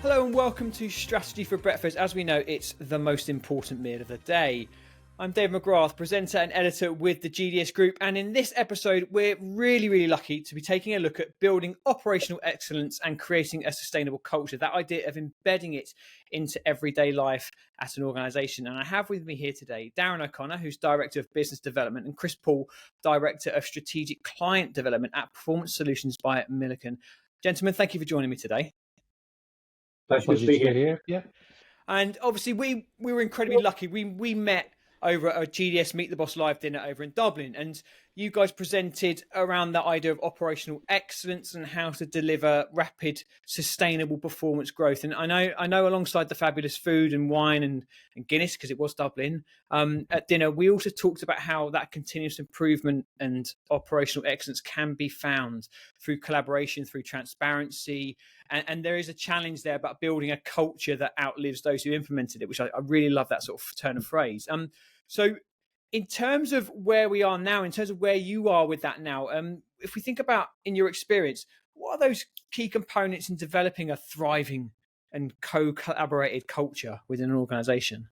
Hello and welcome to Strategy for Breakfast. As we know, it's the most important meal of the day. I'm Dave McGrath, presenter and editor with the GDS Group, and in this episode, we're really lucky to be taking a look at building operational excellence and creating a sustainable culture. That idea of embedding it into everyday life at an organisation. And I have with me here today Darren O'Connor, who's Director of Business Development, and Chris Poole, Director of Strategic Client Development at Performance Solutions by Milliken. Gentlemen, thank you for joining me today. Pleasure to be here. Yeah. And obviously we were incredibly lucky. We met over at a GDS Meet the Boss Live dinner over in Dublin, and you guys presented around that idea of operational excellence and how to deliver rapid, sustainable performance growth. And I know alongside the fabulous food and wine and Guinness, because it was Dublin, at dinner, we also talked about how that continuous improvement and operational excellence can be found through collaboration, through transparency. And there is a challenge there about building a culture that outlives those who implemented it, which I really love that sort of turn of phrase. So in terms of where we are now, in terms of where you are with that now, if we think about, in your experience, what are those key components in developing a thriving and co-collaborated culture within an organisation?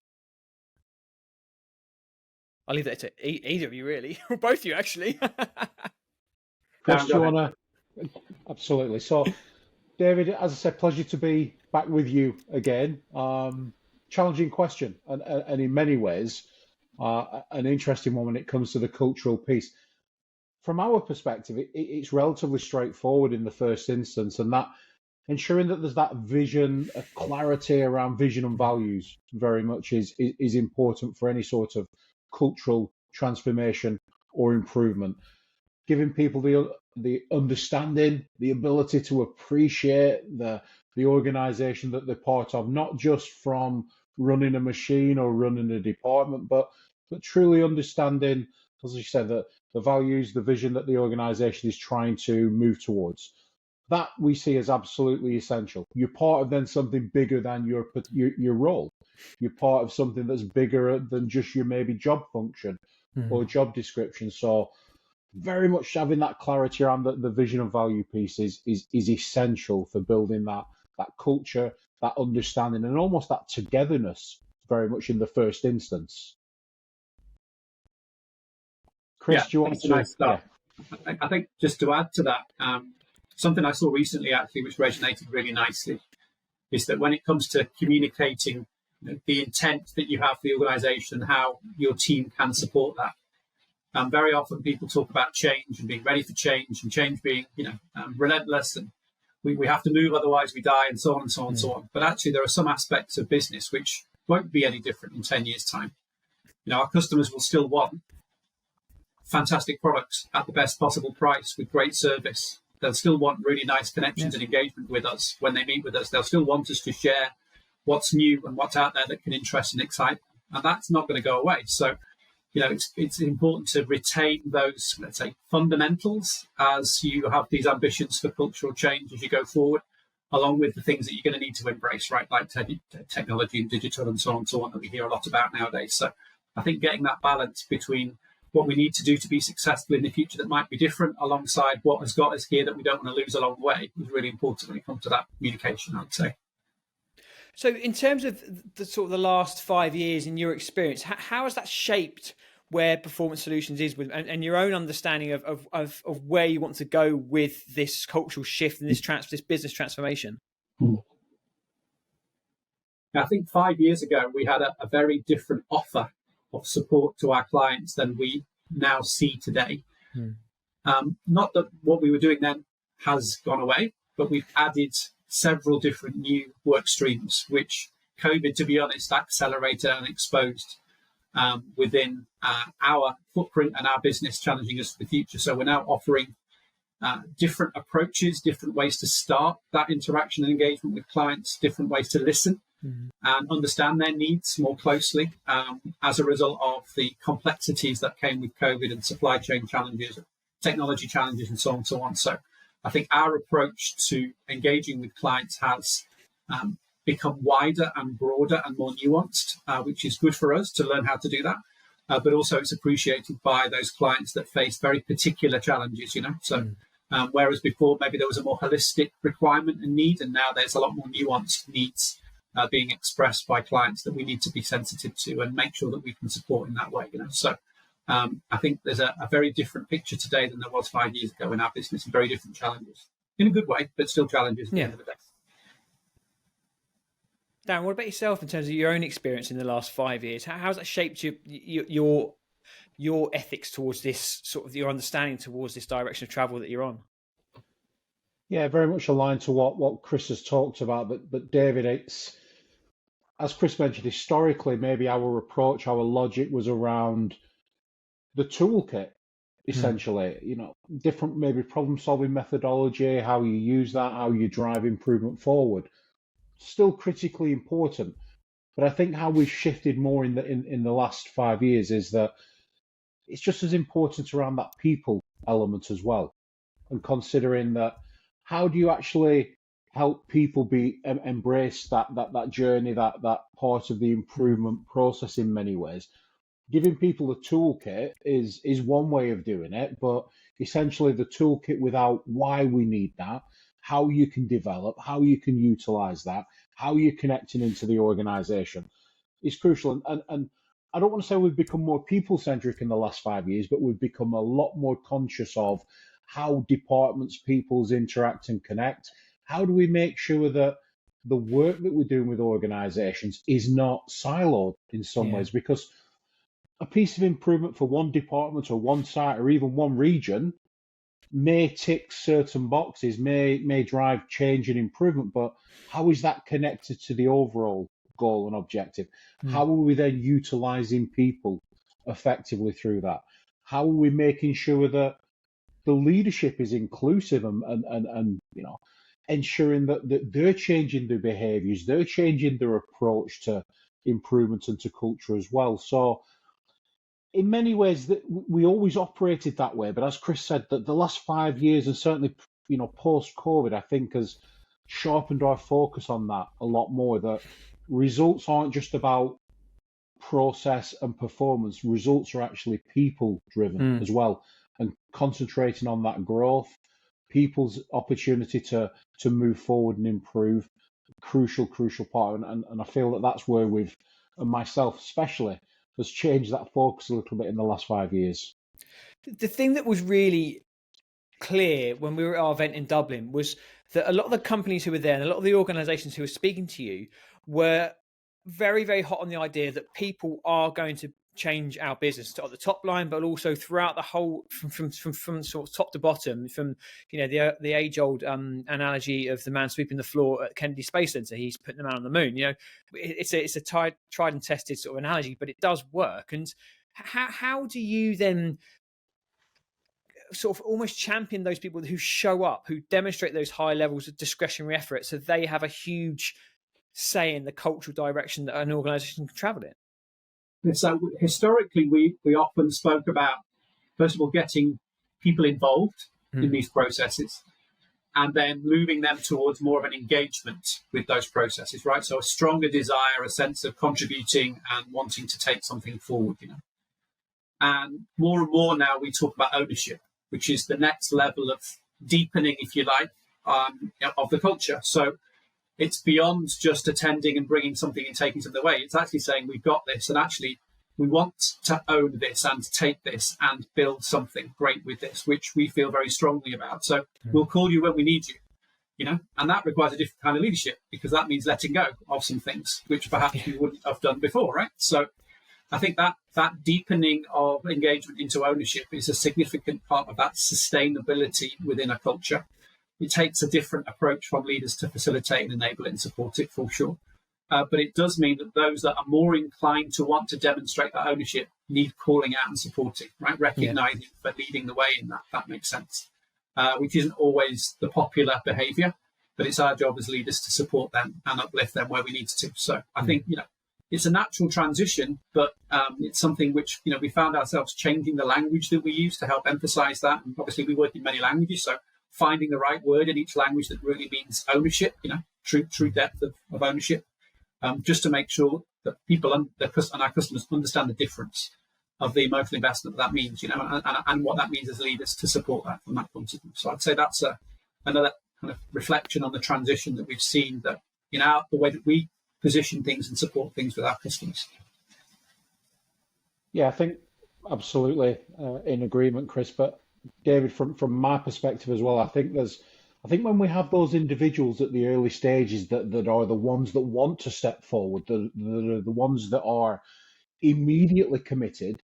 I'll leave that to either of you, really, or both of you, actually. Chris, do you want to? Absolutely. So, David, as I said, pleasure to be back with you again. Challenging question, and in many ways, an interesting one when it comes to the cultural piece. From our perspective, it's relatively straightforward in the first instance, and that ensuring that there's that vision, a clarity around vision and values very much is important for any sort of cultural transformation or improvement. Giving people the understanding, the ability to appreciate the organization that they're part of, not just from running a machine or running a department, but truly understanding, as you said, the values, the vision that the organization is trying to move towards. That we see as absolutely essential. You're part of then something bigger than your role. You're part of something that's bigger than just your maybe job function or job description. So very much having that clarity around the vision and value piece is essential for building that culture, that understanding, and almost that togetherness very much in the first instance. Chris, do you want to? Yeah. I think just to add to that, something I saw recently actually, which resonated really nicely, is that when it comes to communicating the intent that you have for the organisation, how your team can support that. Very often people talk about change and being ready for change, and change being, relentless, and we have to move, otherwise we die, and so on and so on and so on. But actually, there are some aspects of business which won't be any different in 10 years' time. Our customers will still want fantastic products at the best possible price with great service. They'll still want really nice connections and engagement with us when they meet with us. They'll still want us to share what's new and what's out there that can interest and excite them. And that's not going to go away. So, it's important to retain those, let's say, fundamentals as you have these ambitions for cultural change as you go forward, along with the things that you're going to need to embrace, right? Like technology and digital and so on that we hear a lot about nowadays. So I think getting that balance between what we need to do to be successful in the future that might be different alongside what has got us here that we don't want to lose along the way is really important when it comes to that communication, I'd say. So in terms of the last 5 years in your experience, how has that shaped where Performance Solutions is with, and your own understanding of where you want to go with this cultural shift and this business transformation? I think 5 years ago, we had a very different offer of support to our clients than we now see today. Not that what we were doing then has gone away, but we've added several different new work streams, which COVID, to be honest, accelerated and exposed within our footprint and our business, challenging us for the future. So we're now offering different approaches, different ways to start that interaction and engagement with clients, different ways to listen and understand their needs more closely as a result of the complexities that came with COVID and supply chain challenges, technology challenges, and so on and so on. So I think our approach to engaging with clients has become wider and broader and more nuanced, which is good for us to learn how to do that. But also it's appreciated by those clients that face very particular challenges, So Whereas before, maybe there was a more holistic requirement and need, and now there's a lot more nuanced needs being expressed by clients that we need to be sensitive to and make sure that we can support in that way. So I think there's a very different picture today than there was 5 years ago in our business, and very different challenges in a good way, but still challenges at the end of the day. Darren, what about yourself in terms of your own experience in the last 5 years? How's that shaped your ethics towards this, sort of your understanding towards this direction of travel that you're on? Yeah, very much aligned to what Chris has talked about. But David, it's, as Chris mentioned, historically, maybe our approach, our logic was around the toolkit, essentially, different maybe problem solving methodology, how you use that, how you drive improvement forward. Still critically important. But I think how we've shifted more in the last 5 years is that it's just as important around that people element as well. And considering that, how do you actually help people embrace that journey, that part of the improvement process in many ways? Giving people a toolkit is one way of doing it, but essentially the toolkit without why we need that, how you can develop, how you can utilize that, how you're connecting into the organization is crucial. And I don't want to say we've become more people-centric in the last 5 years, but we've become a lot more conscious of how departments, peoples interact and connect. How do we make sure that the work that we're doing with organizations is not siloed in some ways? Because a piece of improvement for one department or one site or even one region may tick certain boxes, may drive change and improvement, but how is that connected to the overall goal and objective? How are we then utilizing people effectively through that? How are we making sure that the leadership is inclusive and ensuring that they're changing their behaviors, they're changing their approach to improvement and to culture as well? So in many ways, that we always operated that way, but as Chris said, that the last 5 years and certainly post-COVID, I think has sharpened our focus on that a lot more. That results aren't just about process and performance; results are actually people-driven as well, and concentrating on that growth, people's opportunity to move forward and improve, crucial part. And I feel that that's where we've, and myself especially, has changed that focus a little bit in the last 5 years. The thing that was really clear when we were at our event in Dublin was that a lot of the companies who were there and a lot of the organizations who were speaking to you were very, very hot on the idea that people are going to change our business at the top line, but also throughout the whole, from sort of top to bottom, from the age old analogy of the man sweeping the floor at Kennedy Space Center. He's putting the man on the moon. It's a tried and tested sort of analogy, but it does work. And how do you then sort of almost champion those people who show up, who demonstrate those high levels of discretionary effort, so they have a huge say in the cultural direction that an organization can travel in? So historically, we often spoke about, first of all, getting people involved in these processes and then moving them towards more of an engagement with those processes, right? So a stronger desire, a sense of contributing and wanting to take something forward, And more and more now we talk about ownership, which is the next level of deepening, if you like, of the culture. So it's beyond just attending and bringing something and taking something away. It's actually saying we've got this, and actually we want to own this and take this and build something great with this, which we feel very strongly about. So we'll call you when we need you, and that requires a different kind of leadership, because that means letting go of some things which perhaps you wouldn't have done before, right? So I think that deepening of engagement into ownership is a significant part of that sustainability within a culture. It takes a different approach from leaders to facilitate and enable it and support it, for sure. But it does mean that those that are more inclined to want to demonstrate that ownership need calling out and supporting, right? Recognizing but leading the way in that makes sense, which isn't always the popular behavior, but it's our job as leaders to support them and uplift them where we need to. So I think, it's a natural transition, but it's something which, we found ourselves changing the language that we use to help emphasize that. And obviously we work in many languages, so finding the right word in each language that really means ownership, true depth of ownership, just to make sure that people and our customers understand the difference of the emotional investment that means, and what that means as leaders to support that from that point of view. So I'd say that's another kind of reflection on the transition that we've seen, that the way that we position things and support things with our customers. Yeah, I think absolutely in agreement, Chris. But David, from my perspective as well, I think when we have those individuals at the early stages that are the ones that want to step forward, the ones that are immediately committed,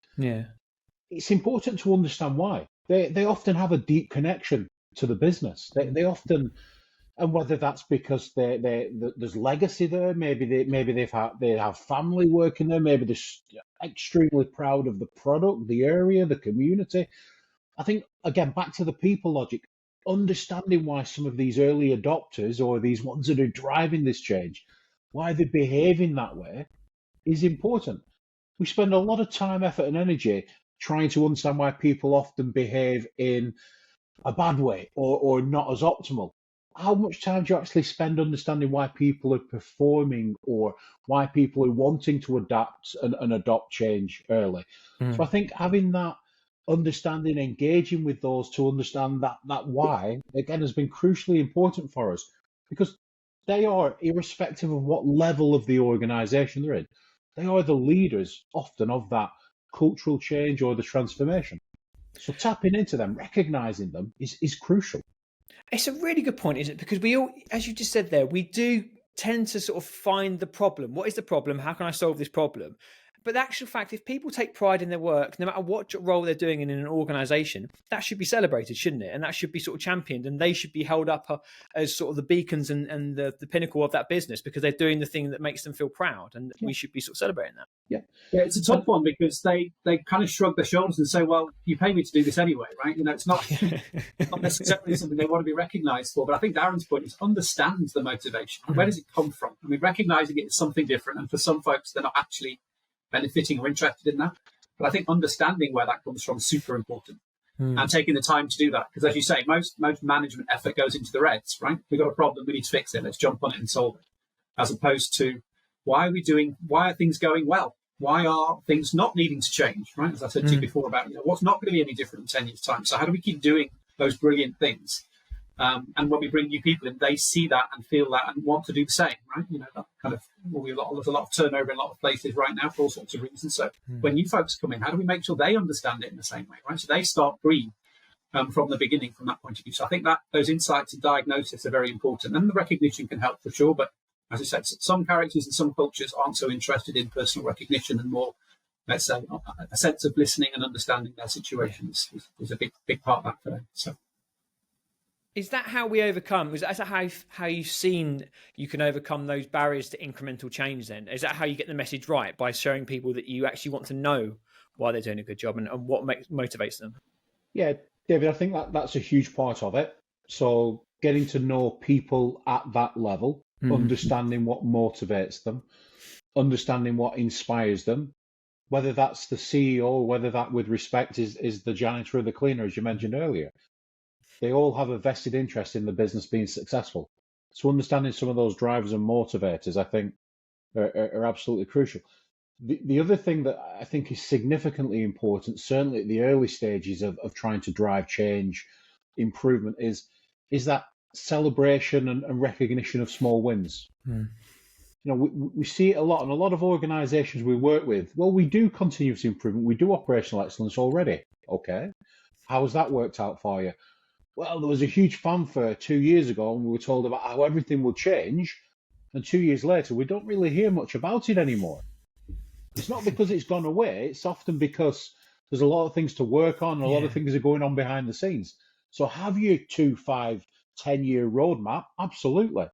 it's important to understand why. They often have a deep connection to the business. They often, and whether that's because there's legacy there, maybe they have family working there, maybe they're extremely proud of the product, the area, the community. I think, again, back to the people logic, understanding why some of these early adopters or these ones that are driving this change, why they're behaving that way, is important. We spend a lot of time, effort, and energy trying to understand why people often behave in a bad way or not as optimal. How much time do you actually spend understanding why people are performing or why people are wanting to adapt and adopt change early? So I think having that understanding, engaging with those to understand that why, again, has been crucially important for us, because they are, irrespective of what level of the organization they're in, they are the leaders often of that cultural change or the transformation. So tapping into them, recognizing them is crucial. It's a really good point, isn't it? Because we all, as you just said there, we do tend to sort of find the problem. What is the problem? How can I solve this problem? But the actual fact, if people take pride in their work, no matter what role they're doing in an organization, that should be celebrated, shouldn't it? And that should be sort of championed, and they should be held up as sort of the beacons and the pinnacle of that business, because they're doing the thing that makes them feel proud, and we should be sort of celebrating that. Yeah, it's a tough one, because they kind of shrug their shoulders and say, well, you pay me to do this anyway, right? It's not necessarily something they want to be recognized for. But I think Darren's point is understand the motivation. Where does it come from? I mean, recognizing it is something different, and for some folks, they're not actually benefiting or interested in that. But I think understanding where that comes from is super important, and taking the time to do that. Because as you say, most management effort goes into the reds, right? We've got a problem, we need to fix it, let's jump on it and solve it. As opposed to, why are things going well? Why are things not needing to change, right? As I said to you before about, what's not going to be any different in 10 years' time? So how do we keep doing those brilliant things? And when we bring new people in, they see that and feel that and want to do the same, right? That kind of, there's a lot of turnover in a lot of places right now for all sorts of reasons. So when new folks come in, how do we make sure they understand it in the same way, right? So they start green from the beginning from that point of view. So I think that those insights and diagnosis are very important, and the recognition can help for sure. But as I said, some characters and some cultures aren't so interested in personal recognition, and more, let's say, a sense of listening and understanding their situations is a big part of that for them. So. Is that how we overcome? Is that how you've seen you can overcome those barriers to incremental change then? Is that how you get the message right? By showing people that you actually want to know why they're doing a good job and what motivates them? Yeah, David, I think that's a huge part of it. So getting to know people at that level, understanding what motivates them, understanding what inspires them, whether that's the CEO, whether that with respect is the janitor or the cleaner, as you mentioned earlier. They all have a vested interest in the business being successful. So understanding some of those drivers and motivators, I think, are absolutely crucial. The other thing that I think is significantly important, certainly at the early stages of trying to drive change, improvement, is that celebration and recognition of small wins. We see it a lot, and a lot of organizations we work with, well, we do continuous improvement, we do operational excellence already. Okay. How has that worked out for you? Well, there was a huge fanfare 2 years ago, and we were told about how everything will change. And 2 years later, we don't really hear much about it anymore. It's not because it's gone away. It's often because there's a lot of things to work on, and a lot of things are going on behind the scenes. So have your 2, 5, 10-year roadmap? Absolutely.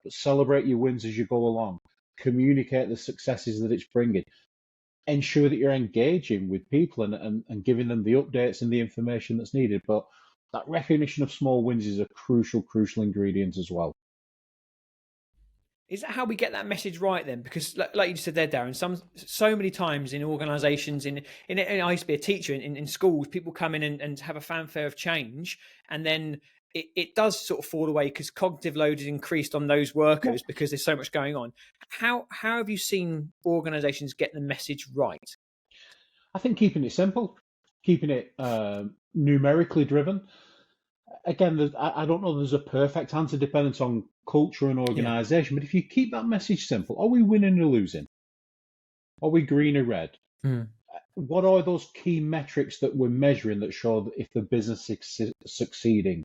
But celebrate your wins as you go along. Communicate the successes that it's bringing. Ensure that you're engaging with people and giving them the updates and the information that's needed. But that recognition of small wins is a crucial ingredient as well. Is that how we get that message right then? Because like you said there, Darren, so many times in organisations, I used to be a teacher in schools, people come in and have a fanfare of change, and then it does sort of fall away because cognitive load is increased on those workers because there's so much going on. How have you seen organisations get the message right? I think keeping it simple, keeping it numerically driven. Again, I don't know there's a perfect answer dependent on culture and organisation, but if you keep that message simple, are we winning or losing? Are we green or red? Mm. What are those key metrics that we're measuring that show if the business is succeeding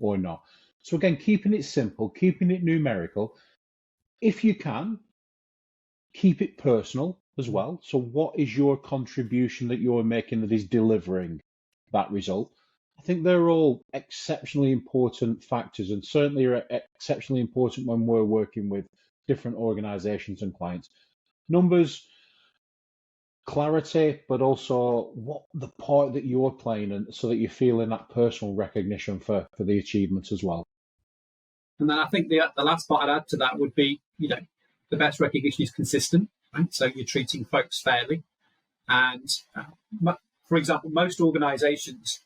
or not? So again, keeping it simple, keeping it numerical. If you can, keep it personal as well. So what is your contribution that you're making that is delivering that result? I think they're all exceptionally important factors, and certainly are exceptionally important when we're working with different organizations and clients. Numbers, clarity, but also what the part that you're playing, and so that you're feeling that personal recognition for the achievements as well. And then I think the last part I'd add to that would be, the best recognition is consistent, right? So you're treating folks fairly. And for example, most organizations,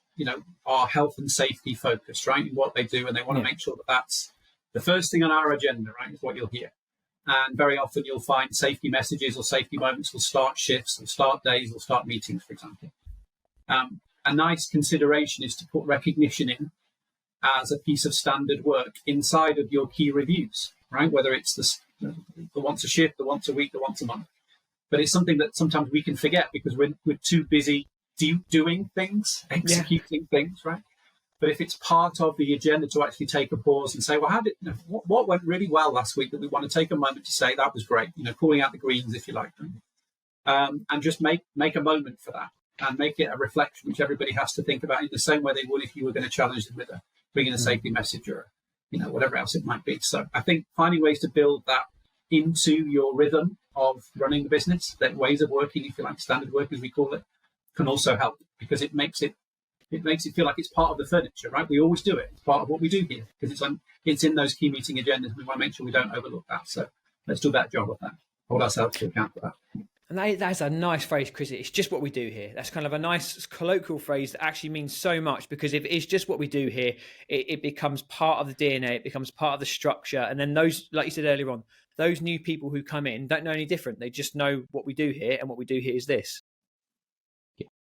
are health and safety focused, right, in what they do. And they want to make sure that that's the first thing on our agenda, right, is what you'll hear. And very often you'll find safety messages or safety moments will start shifts, will start days, will start meetings, for example. A nice consideration is to put recognition in as a piece of standard work inside of your key reviews, right? Whether it's the once a shift, the once a week, the once a month. But it's something that sometimes we can forget because we're too busy doing things, executing things, right? But if it's part of the agenda to actually take a pause and say, well, what went really well last week that we want to take a moment to say that was great, calling out the greens, if you like, and just make a moment for that and make it a reflection which everybody has to think about in the same way they would if you were going to challenge them with bringing a safety message or, whatever else it might be. So I think finding ways to build that into your rhythm of running the business, that ways of working, if you like, standard work as we call it, can also help because it makes it feel like it's part of the furniture, right? We always do it. It's part of what we do here because it's in those key meeting agendas. We want to make sure we don't overlook that. So let's do a better job of that. Hold ourselves to account for that. And that's a nice phrase, Chris. It's just what we do here. That's kind of a nice colloquial phrase that actually means so much because if it's just what we do here, it becomes part of the DNA. It becomes part of the structure. And then those, like you said earlier on, those new people who come in don't know any different. They just know what we do here, and what we do here is this.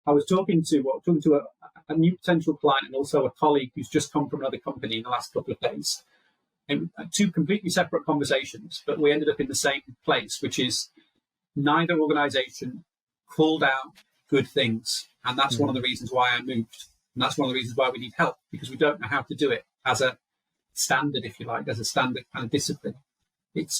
I was talking to a new potential client and also a colleague who's just come from another company in the last couple of days. And two completely separate conversations, but we ended up in the same place, which is neither organization called out good things. And that's one of the reasons why I moved. And that's one of the reasons why we need help, because we don't know how to do it as a standard, if you like, as a standard kind of discipline.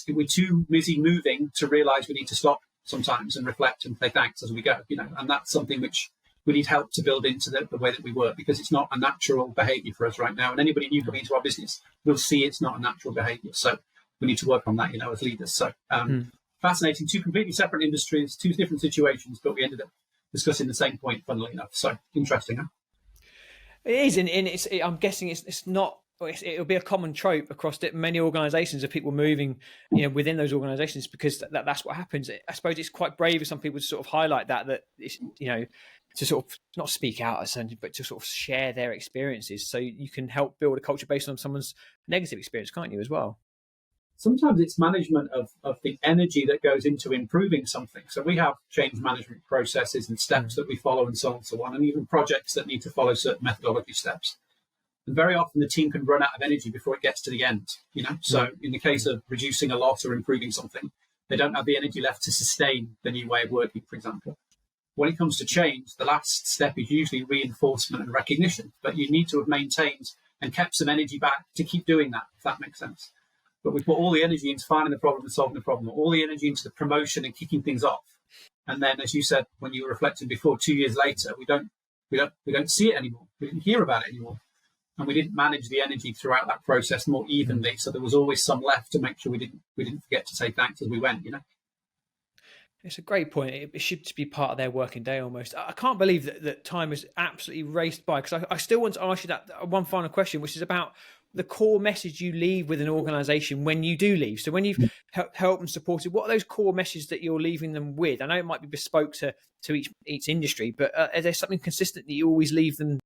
We're too busy moving to realize we need to stop sometimes and reflect and say thanks as we go, and that's something which we need help to build into the way that we work, because it's not a natural behavior for us right now. And anybody new coming into our business will see it's not a natural behavior. So we need to work on that, as leaders. So fascinating, two completely separate industries, two different situations, but we ended up discussing the same point, funnily enough. So interesting, huh? It is, and I'm guessing it's not. It'll be a common trope across many organisations of people moving, within those organisations, because that's what happens. I suppose it's quite brave of some people to sort of highlight that it's, to sort of not speak out as something, but to sort of share their experiences, so you can help build a culture based on someone's negative experience, can't you, as well? Sometimes it's management of the energy that goes into improving something. So we have change management processes and steps that we follow and so on, and even projects that need to follow certain methodology steps. And very often the team can run out of energy before it gets to the end, So in the case of reducing a loss or improving something, they don't have the energy left to sustain the new way of working, for example. When it comes to change, the last step is usually reinforcement and recognition, but you need to have maintained and kept some energy back to keep doing that, if that makes sense. But we put all the energy into finding the problem and solving the problem, all the energy into the promotion and kicking things off. And then, as you said, when you were reflecting before, 2 years later, we don't see it anymore. We didn't hear about it anymore. And we didn't manage the energy throughout that process more evenly. So there was always some left to make sure we didn't forget to say thanks as we went, It's a great point. It should be part of their working day almost. I can't believe that time has absolutely raced by, because I still want to ask you that one final question, which is about the core message you leave with an organisation when you do leave. So when you've helped and supported, what are those core messages that you're leaving them with? I know it might be bespoke to each industry, but is there something consistent that you always leave them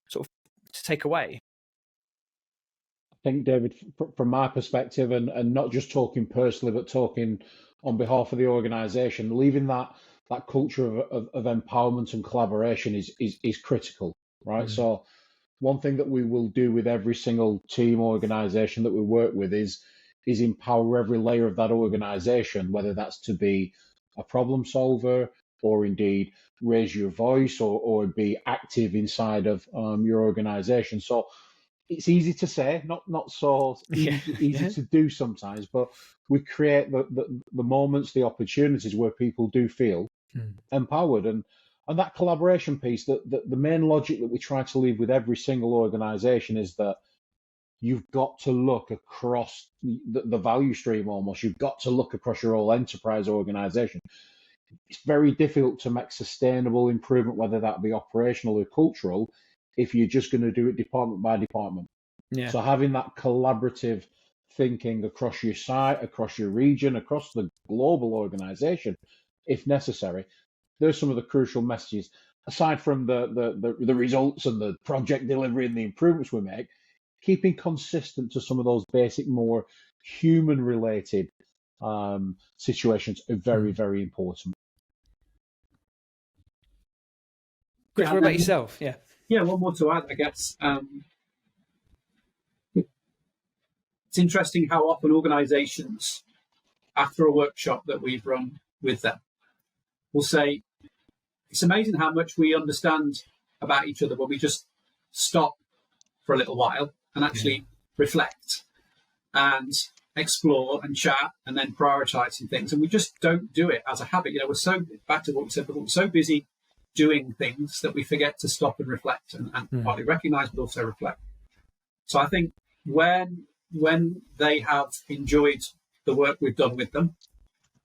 sort of to take away? I think, David, from my perspective, and not just talking personally, but talking on behalf of the organisation, leaving that that culture of empowerment and collaboration is critical, right? So one thing that we will do with every single team organization that we work with is empower every layer of that organization, whether that's to be a problem solver or indeed raise your voice or be active inside of your organization. So it's easy to say, not so easy to do sometimes, but we create the moments, the opportunities where people do feel empowered, and that collaboration piece. That the main logic that we try to leave with every single organization is that you've got to look across the value stream almost. You've got to look across your whole enterprise organization. It's very difficult to make sustainable improvement, whether that be operational or cultural, if you're just going to do it department by department. Yeah. So having that collaborative thinking across your site, across your region, across the global organization, if necessary, there's some of the crucial messages. Aside from the results and the project delivery and the improvements we make, keeping consistent to some of those basic, more human-related situations are very, very important. Chris, what about yourself? Yeah. Yeah, one more to add, I guess. It's interesting how often organizations, after a workshop that we've run with them, will say, it's amazing how much we understand about each other when we just stop for a little while and actually reflect and explore and chat and then prioritize some things. And we just don't do it as a habit. We're so, back to what we said before, we're so busy doing things that we forget to stop and reflect and partly recognize, but also reflect. So I think when they have enjoyed the work we've done with them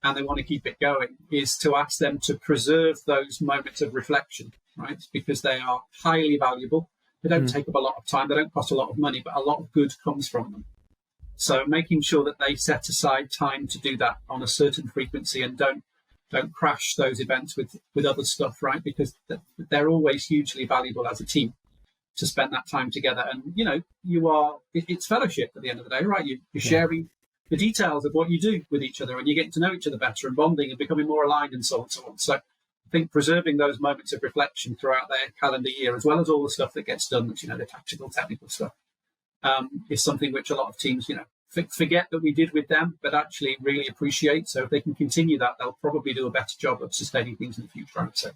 and they want to keep it going, is to ask them to preserve those moments of reflection, right? Because they are highly valuable. They don't take up a lot of time. They don't cost a lot of money, but a lot of good comes from them. So making sure that they set aside time to do that on a certain frequency and don't crash those events with other stuff, right? Because they're always hugely valuable as a team to spend that time together. And, it's fellowship at the end of the day, right? You're sharing the details of what you do with each other and you're getting to know each other better and bonding and becoming more aligned and so on and so on. So I think preserving those moments of reflection throughout their calendar year, as well as all the stuff that gets done, the tactical, technical stuff, is something which a lot of teams, forget that we did with them, but actually really appreciate. So if they can continue that, they'll probably do a better job of sustaining things in the future, I would say.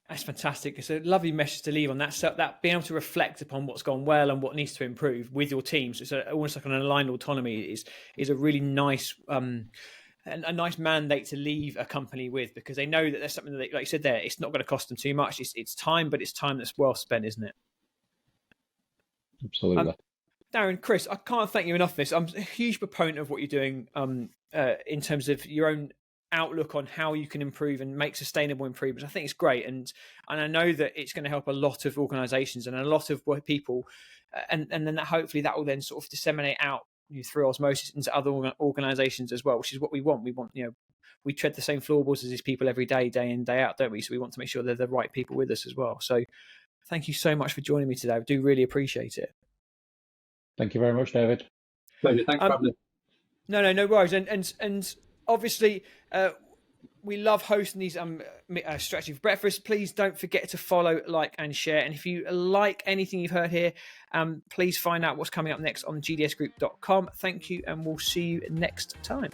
That's fantastic. It's a lovely message to leave on that. So that being able to reflect upon what's gone well and what needs to improve with your teams, it's almost like an aligned autonomy is a really nice a nice mandate to leave a company with, because they know that there's something that, like you said there, it's not going to cost them too much. It's time, but it's time that's well spent, isn't it? Absolutely. Darren, Chris, I can't thank you enough for this. I'm a huge proponent of what you're doing in terms of your own outlook on how you can improve and make sustainable improvements. I think it's great, and I know that it's going to help a lot of organizations and a lot of people, and then hopefully that will then sort of disseminate out through osmosis into other organizations as well, which is what we want. We want, we tread the same floorboards as these people every day, day in, day out, don't we? So we want to make sure they're the right people with us as well. So thank you so much for joining me today. I do really appreciate it. Thank you very much, David. Pleasure. Thanks for having me. No worries. And obviously, we love hosting these Strategy for Breakfast. Please don't forget to follow, like, and share. And if you like anything you've heard here, please find out what's coming up next on gdsgroup.com. Thank you, and we'll see you next time.